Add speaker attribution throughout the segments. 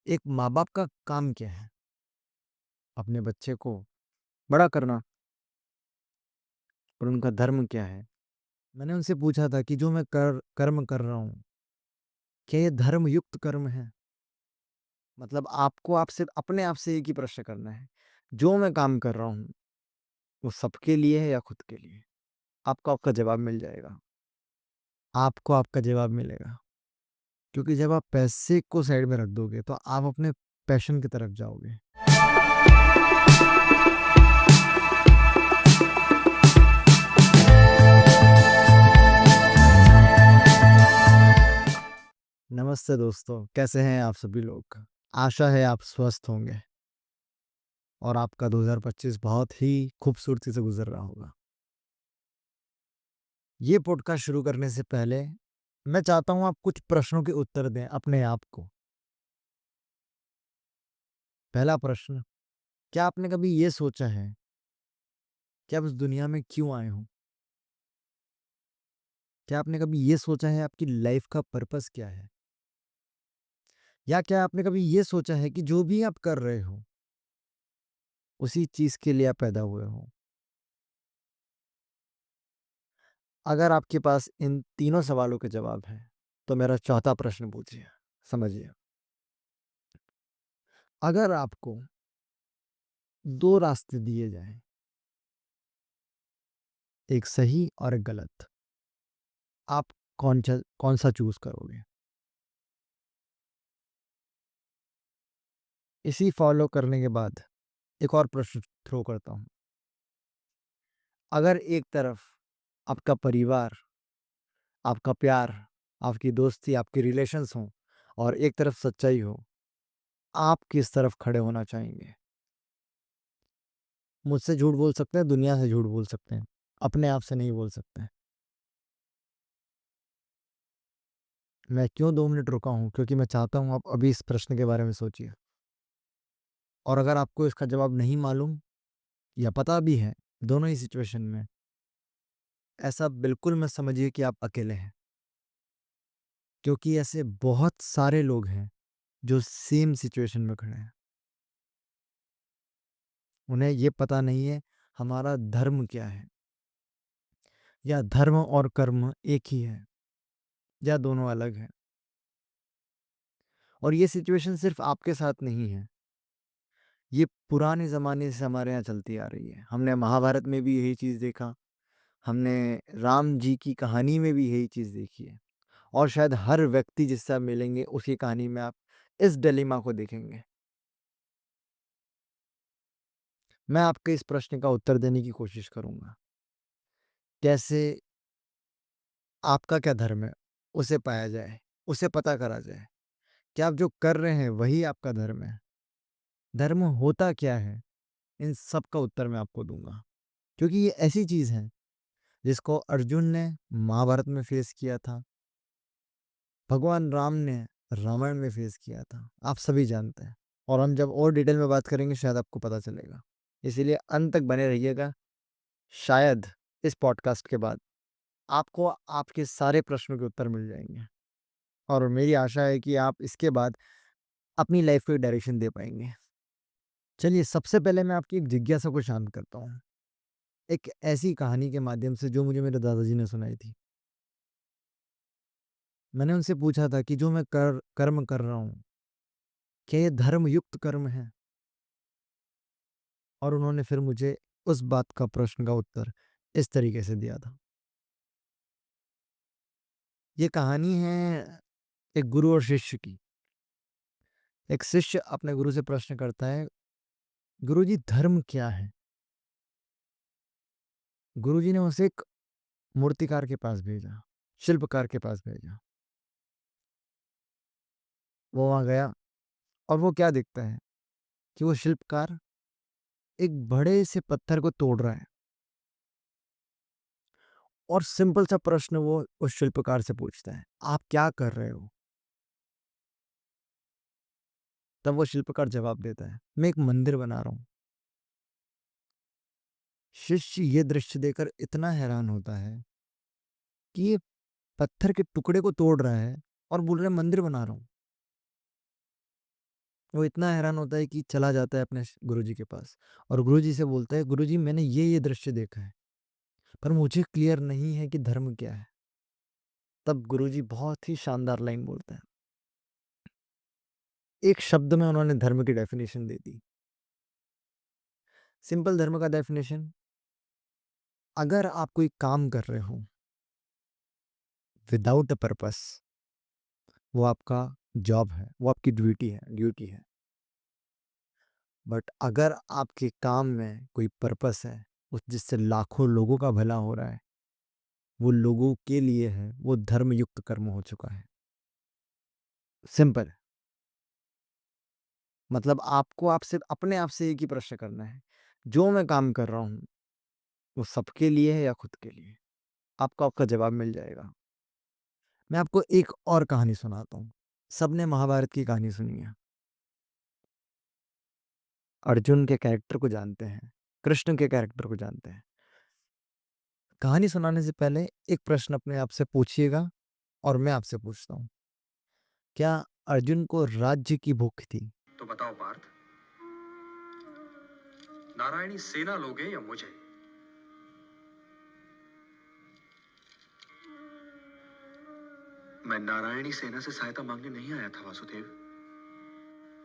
Speaker 1: एक माँ-बाप का काम क्या है? अपने बच्चे को बड़ा करना। और उनका धर्म क्या है? मैंने उनसे पूछा था कि जो मैं कर्म कर रहा हूँ, क्या ये धर्मयुक्त कर्म है? मतलब आपको आपसे अपने आप से एक ही प्रश्न करना है, जो मैं काम कर रहा हूँ, वो सबके लिए है या खुद के लिए? आपको आपका जवाब मिल जाएगा। आपको आपका जवाब मिलेगा। क्योंकि जब आप पैसे को साइड में रख दोगे, तो आप अपने पैशन की तरफ जाओगे। नमस्ते दोस्तों, कैसे हैं आप सभी लोग? आशा है आप स्वस्थ होंगे और आपका 2025 बहुत ही खूबसूरती से गुज़र रहा होगा। ये पॉडकास्ट शुरू करने से पहले मैं चाहता हूँ आप कुछ प्रश्नों के उत्तर दें अपने आप को। पहला प्रश्न, क्या आपने कभी ये सोचा है कि आप इस दुनिया में क्यों आए हो? क्या आपने कभी ये सोचा है आपकी लाइफ़ का पर्पस क्या है? या क्या आपने कभी ये सोचा है कि जो भी आप कर रहे हो, उसी चीज़ के लिए आप पैदा हुए हो? अगर आपके पास इन तीनों सवालों के जवाब हैं, तो मेरा चौथा प्रश्न पूछिए, समझिए। अगर आपको 2 रास्ते दिए जाएँ, एक सही और एक गलत, आप कौन-सा चूज़ करोगे? इसी फॉलो करने के बाद एक और प्रश्न थ्रो करता हूँ। अगर एक तरफ आपका परिवार, आपका प्यार, आपकी दोस्ती, आपके रिलेशंस हों और एक तरफ सच्चाई हो, आप किस तरफ खड़े होना चाहेंगे? मुझसे झूठ बोल सकते हैं, दुनिया से झूठ बोल सकते हैं, अपने आप से नहीं बोल सकते। मैं क्यों 2 मिनट रुका हूँ? क्योंकि मैं चाहता हूँ आप अभी इस प्रश्न के बारे में सोचिए। और अगर आपको इसका जवाब नहीं मालूम या पता भी है, दोनों ही सिचुएशन में, ऐसा बिल्कुल मत समझिए कि आप अकेले हैं। क्योंकि ऐसे बहुत सारे लोग हैं, जो सेम सिचुएशन में खड़े हैं। उन्हें ये पता नहीं है हमारा धर्म क्या है? या धर्म और कर्म एक ही है? या दोनों अलग हैं? और ये सिचुएशन सिर्फ़ आपके साथ नहीं है। ये पुराने ज़माने से हमारे यहाँ चलती आ रही है। हमने महाभारत में भी यही चीज़ देखा, हमने राम जी की कहानी में भी यही चीज़ देखी है और शायद हर व्यक्ति जिससे आप मिलेंगे उसकी कहानी में आप इस डिलेमा को देखेंगे। मैं आपके इस प्रश्न का उत्तर देने की कोशिश करूँगा। कैसे आपका क्या धर्म है, उसे पाया जाए, उसे पता करा जाए। क्या आप जो कर रहे हैं वही आपका धर्म है? धर्म होता क्या है? इन सब का उत्तर मैं आपको दूँगा। क्योंकि ये ऐसी चीज़ है जिसको अर्जुन ने महाभारत में फेस किया था, भगवान राम ने रामायण में फेस किया था। आप सभी जानते हैं और हम जब और डिटेल में बात करेंगे शायद आपको पता चलेगा। इसीलिए अंत तक बने रहिएगा। शायद इस पॉडकास्ट के बाद आपको आपके सारे प्रश्नों के उत्तर मिल जाएँगे और मेरी आशा है कि आप इसके बाद अपनी लाइफ़ को एक डायरेक्शन दे पाएँगे। चलिए सबसे पहले मैं आपकी एक जिज्ञासा को शांत करता हूँ। एक ऐसी कहानी के माध्यम से जो मुझे मेरे दादाजी ने सुनाई थी। मैंने उनसे पूछा था कि जो मैं कर्म कर रहा हूँ, क्या ये धर्मयुक्त कर्म है? और उन्होंने फिर मुझे उस बात का प्रश्न का उत्तर इस तरीके से दिया था। ये कहानी है एक गुरु और शिष्य की। एक शिष्य अपने गुरु से प्रश्न करता है, "गुरुजी धर्म क्या है?" गुरुजी ने उसे एक मूर्तिकार के पास भेजा, शिल्पकार के पास भेजा। वो वहाँ गया और वो क्या देखता है कि वो शिल्पकार एक बड़े से पत्थर को तोड़ रहा है और सिंपल सा प्रश्न वो उस शिल्पकार से पूछता है, "आप क्या कर रहे हो?" तब वो शिल्पकार जवाब देता है, "मैं एक मंदिर बना रहा हूँ।" शिष्य ये दृश्य देखकर इतना हैरान होता है कि ये पत्थर के टुकड़े को तोड़ रहा है और बोल रहा है मंदिर बना रहा हूँ। वो इतना हैरान होता है कि चला जाता है अपने गुरुजी के पास और गुरुजी से बोलता है, गुरुजी मैंने ये दृश्य देखा है, पर मुझे क्लियर नहीं है कि धर्म क्या है। तब गुरुजी बहुत ही शानदार लाइन बोलते हैं। एक शब्द में उन्होंने धर्म की डेफिनेशन दे दी। सिंपल धर्म का डेफिनेशन, अगर आप कोई काम कर रहे हो विदाउट अ पर्पस, वो आपका जॉब है, वो आपकी ड्यूटी है। बट अगर आपके काम में कोई पर्पस है, उस जिससे लाखों लोगों का भला हो रहा है, वो लोगों के लिए है, वो धर्म युक्त कर्म हो चुका है। सिंपल। मतलब आपको आपसे अपने आप से एक ही प्रश्न करना है, जो मैं काम कर रहा हूँ, वो सबके लिए है या खुद के लिए? आपको आपका जवाब मिल जाएगा। मैं आपको एक और कहानी सुनाता हूँ। सबने महाभारत की कहानी सुनी है। अर्जुन के कैरेक्टर को जानते हैं, कृष्ण के कैरेक्टर को जानते हैं। कहानी सुनाने से पहले एक प्रश्न अपने आप से पूछिएगा और मैं आपसे पूछता हूँ, क्या अर्जुन को राज्य की भूख थी?
Speaker 2: तो बताओ पार्थ, नारायणी सेना लोगे या मुझे? मैं नारायणी सेना से सहायता मांगने नहीं आया था वासुदेव।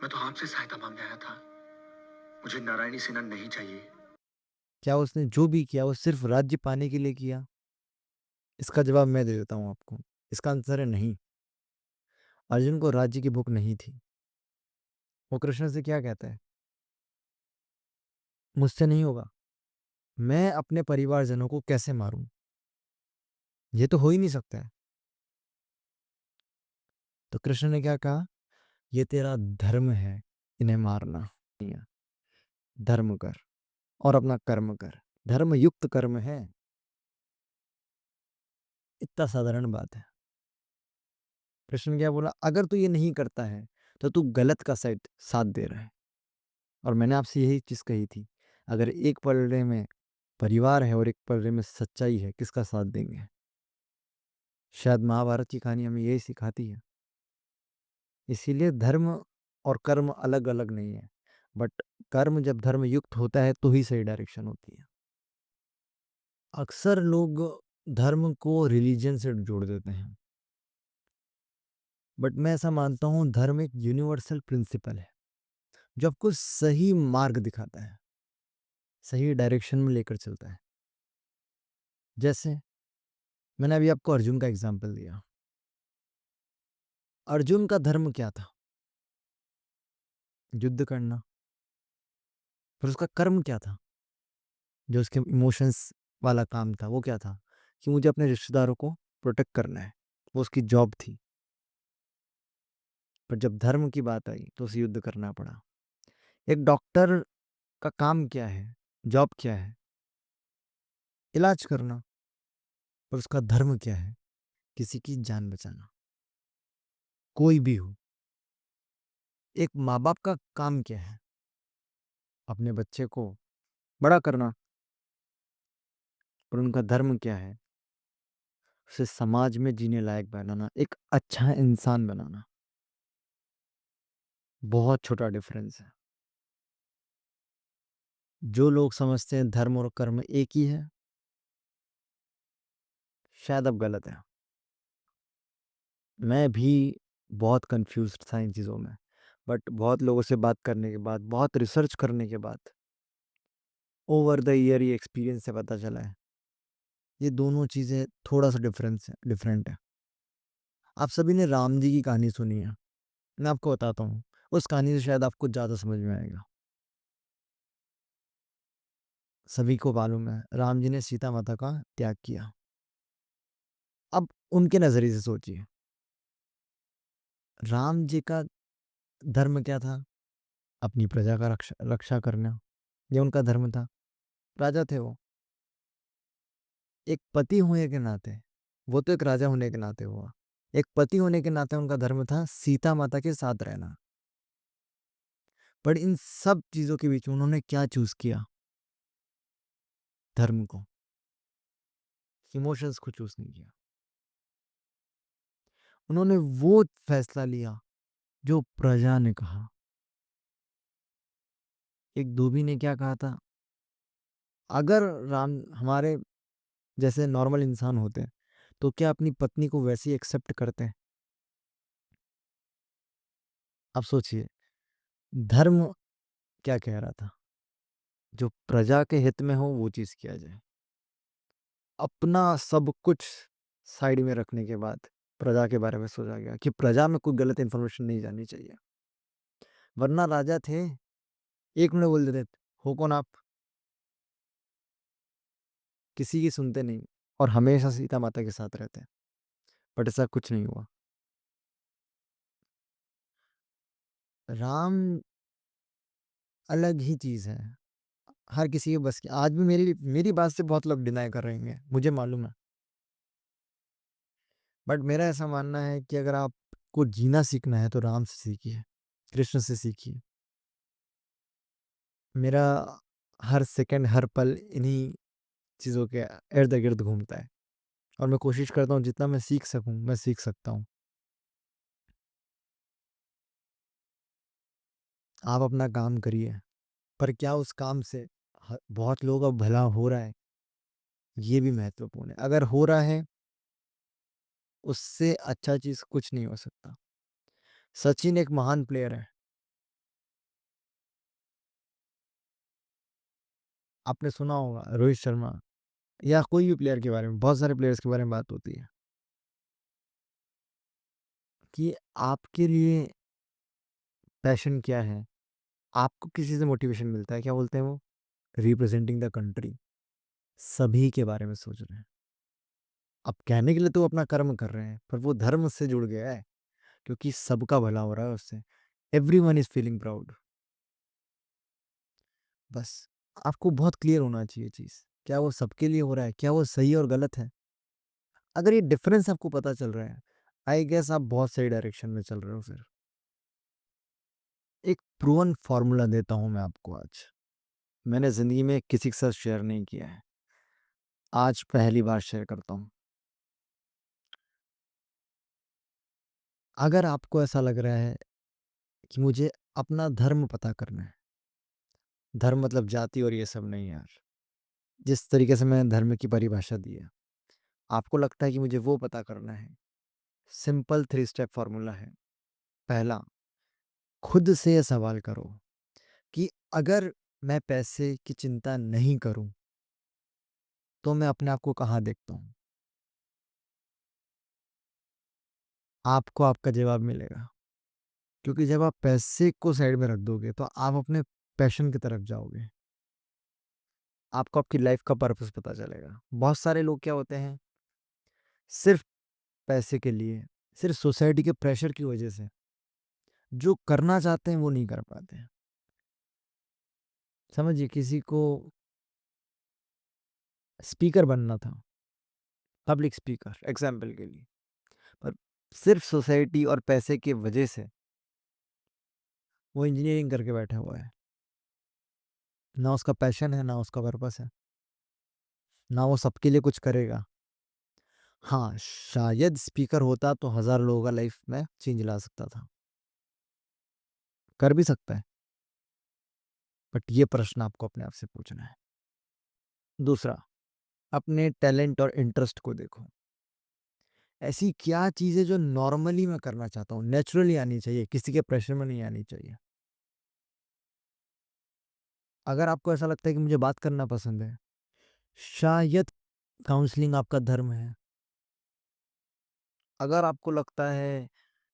Speaker 2: मैं तो आपसे सहायता मांगने आया था। मुझे नारायणी सेना नहीं चाहिए।
Speaker 1: क्या उसने जो भी किया वो सिर्फ राज्य पाने के लिए किया? इसका जवाब मैं दे देता हूँ आपको। इसका आंसर है नहीं। अर्जुन को राज्य की भूख नहीं थी। वो कृष्ण से क्या कहता है, मुझसे नहीं होगा, मैं अपने परिवारजनों को कैसे मारूं, ये तो हो ही नहीं सकता है। तो कृष्ण ने क्या कहा, ये तेरा धर्म है, इन्हें मारना नहीं है। धर्म कर और अपना कर्म कर, धर्म युक्त कर्म है। इतना साधारण बात है। कृष्ण ने क्या बोला, अगर तू ये नहीं करता है तो तू गलत का साइड साथ दे रहा है। और मैंने आपसे यही चीज कही थी, अगर एक पलड़े में परिवार है और एक पलड़े में सच्चाई है, किसका साथ देंगे? शायद महाभारत की कहानी हमें यही सिखाती है। इसीलिए धर्म और कर्म अलग अलग नहीं है, बट कर्म जब धर्म युक्त होता है तो ही सही डायरेक्शन होती है। अक्सर लोग धर्म को रिलीजन से जोड़ देते हैं, बट मैं ऐसा मानता हूं धर्म एक यूनिवर्सल प्रिंसिपल है जो आपको सही मार्ग दिखाता है, सही डायरेक्शन में लेकर चलता है। जैसे मैंने अभी आपको अर्जुन का एग्जाम्पल दिया। अर्जुन का धर्म क्या था? युद्ध करना। फिर उसका कर्म क्या था? जो उसके इमोशंस वाला काम था वो क्या था? कि मुझे अपने रिश्तेदारों को प्रोटेक्ट करना है, वो उसकी जॉब थी। पर जब धर्म की बात आई तो उसे युद्ध करना पड़ा। एक डॉक्टर का काम क्या है, जॉब क्या है? इलाज करना। पर उसका धर्म क्या है? किसी की जान बचाना, कोई भी हो। एक माँ बाप का काम क्या है? अपने बच्चे को बड़ा करना। पर उनका धर्म क्या है? उसे समाज में जीने लायक बनाना, एक अच्छा इंसान बनाना। बहुत छोटा डिफरेंस है। जो लोग समझते हैं धर्म और कर्म एक ही है, शायद अब गलत है। मैं भी बहुत कंफ्यूज्ड था इन चीज़ों में, बट बहुत लोगों से बात करने के बाद, बहुत रिसर्च करने के बाद, ओवर द ईयर ये एक्सपीरियंस से पता चला है, ये दोनों चीज़ें थोड़ा सा डिफरेंट है। आप सभी ने राम जी की कहानी सुनी है। मैं आपको बताता हूँ, उस कहानी से शायद आपको ज़्यादा समझ में आएगा। सभी को मालूम है राम जी ने सीता माता का त्याग किया। अब उनके नज़रिए से सोचिए, राम जी का धर्म क्या था? अपनी प्रजा का रक्षा रक्षा करना, ये उनका धर्म था। राजा थे वो। एक पति होने के नाते, वो तो एक राजा होने के नाते हुआ, एक पति होने के नाते उनका धर्म था सीता माता के साथ रहना। पर इन सब चीजों के बीच में उन्होंने क्या चूज किया? धर्म को। इमोशंस को चूज नहीं किया। उन्होंने वो फैसला लिया जो प्रजा ने कहा। एक धोबी ने क्या कहा था, अगर राम हमारे जैसे नॉर्मल इंसान होते, तो क्या अपनी पत्नी को वैसे ही एक्सेप्ट करते? अब सोचिए, धर्म क्या कह रहा था? जो प्रजा के हित में हो वो चीज़ किया जाए। अपना सब कुछ साइड में रखने के बाद प्रजा के बारे में सोचा गया कि प्रजा में कोई गलत इन्फॉर्मेशन नहीं जानी चाहिए। वरना राजा थे, 1 मिनट बोल देते, "हो कौन आप?" किसी की सुनते नहीं और हमेशा सीता माता के साथ रहते। बट ऐसा कुछ नहीं हुआ। राम अलग ही चीज़ है। हर किसी के बस की, आज भी मेरी बात से बहुत लोग डिनाई कर रहे हैं, मुझे मालूम है। बट मेरा ऐसा मानना है कि अगर आपको जीना सीखना है तो राम से सीखिए, कृष्ण से सीखिए। मेरा हर सेकंड, हर पल इन्हीं चीज़ों के इर्द-गिर्द घूमता है और मैं कोशिश करता हूँ जितना मैं सीख सकूँ, मैं सीख सकता हूँ। आप अपना काम करिए, पर क्या उस काम से बहुत लोगों का भला हो रहा है? ये भी महत्वपूर्ण है। अगर हो रहा है, उससे अच्छा चीज़ कुछ नहीं हो सकता। सचिन एक महान प्लेयर है। आपने सुना होगा रोहित शर्मा या कोई भी प्लेयर के बारे में, बहुत सारे प्लेयर्स के बारे में बात होती है कि आपके लिए पैशन क्या है? आपको किसी से मोटिवेशन मिलता है, क्या बोलते हैं वो? Representing the country. सभी के बारे में सोच रहे हैं। अब कहने के लिए तो वो अपना कर्म कर रहे हैं, पर वो धर्म से जुड़ गया है, क्योंकि सबका भला हो रहा है उससे। Everyone is feeling proud. बस आपको बहुत क्लियर होना चाहिए चीज़। क्या वो सबके लिए हो रहा है? क्या वो सही और गलत है? अगर ये डिफरेंस आपको पता चल रहा है, आई गेस आप बहुत सही डायरेक्शन में चल रहे हो फिर। एक प्रूवन फ़ॉर्मूला देता हूँ मैं आपको आज। मैंने ज़िंदगी में किसी के साथ शेयर नहीं किया है। आज पहली बार शेयर करता हूँ। अगर आपको ऐसा लग रहा है कि मुझे अपना धर्म पता करना है, धर्म मतलब जाति और ये सब नहीं यार। जिस तरीके से मैंने धर्म की परिभाषा दी है, आपको लगता है कि मुझे वो पता करना है, सिंपल 3 स्टेप फ़ॉर्मूला है। पहला, खुद से ये सवाल करो कि अगर मैं पैसे की चिंता नहीं करूँ, तो मैं अपने आप को कहाँ देखता हूँ? आपको आपका जवाब मिलेगा। क्योंकि जब आप पैसे को साइड में रख दोगे, तो आप अपने पैशन की तरफ जाओगे। आपको आपकी लाइफ़ का पर्पस पता चलेगा। बहुत सारे लोग क्या होते हैं, सिर्फ़ पैसे के लिए, सिर्फ़ सोसाइटी के प्रेशर की वजह से, जो करना चाहते हैं वो नहीं कर पाते हैं। समझिए किसी को स्पीकर बनना था, पब्लिक स्पीकर एग्ज़ाम्पल के लिए, पर सिर्फ़ सोसाइटी और पैसे की वजह से वो इंजीनियरिंग करके बैठा हुआ है। ना उसका पैशन है, ना उसका पर्पस है, ना वो सबके लिए कुछ करेगा। हाँ, शायद स्पीकर होता तो हज़ार लोगों का लाइफ़ में चेंज ला सकता था। कर भी सकता है, बट ये प्रश्न आपको अपने आप से पूछना है। दूसरा, अपने टैलेंट और इंटरेस्ट को देखो। ऐसी क्या चीज़ है जो नॉर्मली मैं करना चाहता हूँ, नेचुरली आनी चाहिए, किसी के प्रेशर में नहीं आनी चाहिए। अगर आपको ऐसा लगता है कि मुझे बात करना पसंद है, शायद काउंसलिंग आपका धर्म है। अगर आपको लगता है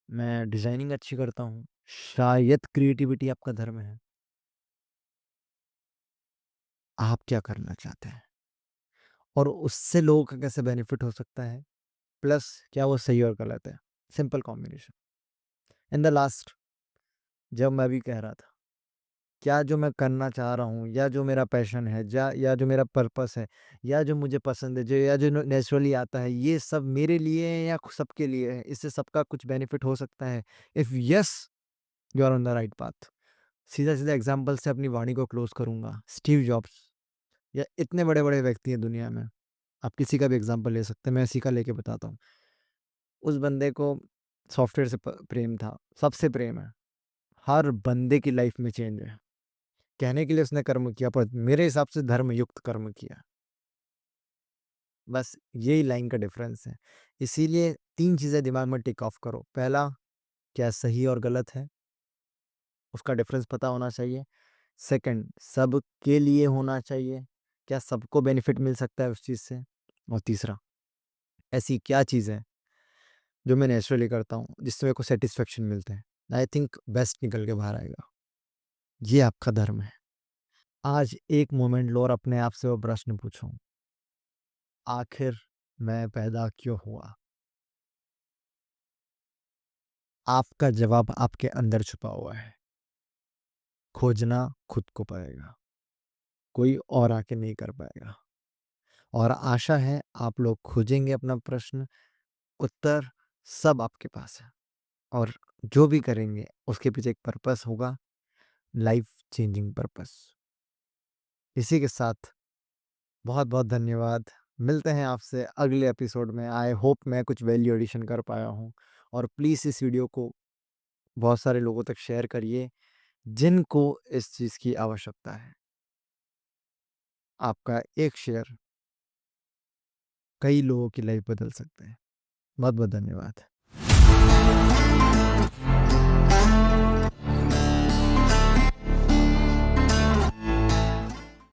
Speaker 1: मैं डिज़ाइनिंग अच्छी करता हूँ, शायद क्रिएटिविटी आपका धर्म है। आप क्या करना चाहते हैं और उससे लोगों का कैसे बेनिफिट हो सकता है, प्लस क्या वो सही और गलत है। Simple combination. In the last, जब मैं भी कह रहा था, क्या जो मैं करना चाह रहा हूँ या जो मेरा पैशन है या जो मेरा पर्पस है या जो मुझे पसंद है, जो नेचुरली आता है, ये सब मेरे लिए है या सबके लिए है, इससे सबका कुछ बेनिफिट हो सकता है? If yes, you are on the right path. सीधा सीधा एग्जाम्पल से अपनी वाणी को क्लोज करूंगा। स्टीव जॉब्स या इतने बड़े बड़े व्यक्ति हैं दुनिया में, आप किसी का भी एग्जाम्पल ले सकते हैं, मैं इसी का लेके बताता हूँ। उस बंदे को सॉफ्टवेयर से प्रेम था, सबसे प्रेम है, हर बंदे की लाइफ में चेंज है। कहने के लिए उसने कर्म किया, पर मेरे हिसाब से धर्मयुक्त कर्म किया। बस यही लाइन का डिफ़रेंस है। इसीलिए 3 चीज़ें दिमाग में टिक ऑफ करो। पहला, क्या सही और गलत है, उसका डिफ़रेंस पता होना चाहिए। सेकंड, सबके लिए होना चाहिए, क्या सबको बेनिफिट मिल सकता है उस चीज़ से? और तीसरा, ऐसी क्या चीज़ है जो मैं नेचुरली करता हूँ, जिससे मेरे को सैटिस्फैक्शन मिलता है? आई थिंक बेस्ट निकल के बाहर आएगा। ये आपका धर्म है। आज एक मोमेंट लो और अपने आप से वो प्रश्न पूछो, आखिर मैं पैदा क्यों हुआ? आपका जवाब आपके अंदर छुपा हुआ है। खोजना खुद को पड़ेगा, कोई और आके नहीं कर पाएगा। और आशा है आप लोग खोजेंगे अपना प्रश्न, उत्तर सब आपके पास है, और जो भी करेंगे उसके पीछे एक पर्पस होगा, लाइफ चेंजिंग पर्पस। इसी के साथ बहुत-बहुत धन्यवाद। मिलते हैं आपसे अगले एपिसोड में। आई होप मैं कुछ वैल्यू एडिशन कर पाया हूँ, और प्लीज़ इस वीडियो को बहुत सारे लोगों तक शेयर करिए जिनको इस चीज़ की आवश्यकता है। आपका एक शेयर कई लोगों की लाइफ बदल सकते हैं। बहुत-बहुत धन्यवाद।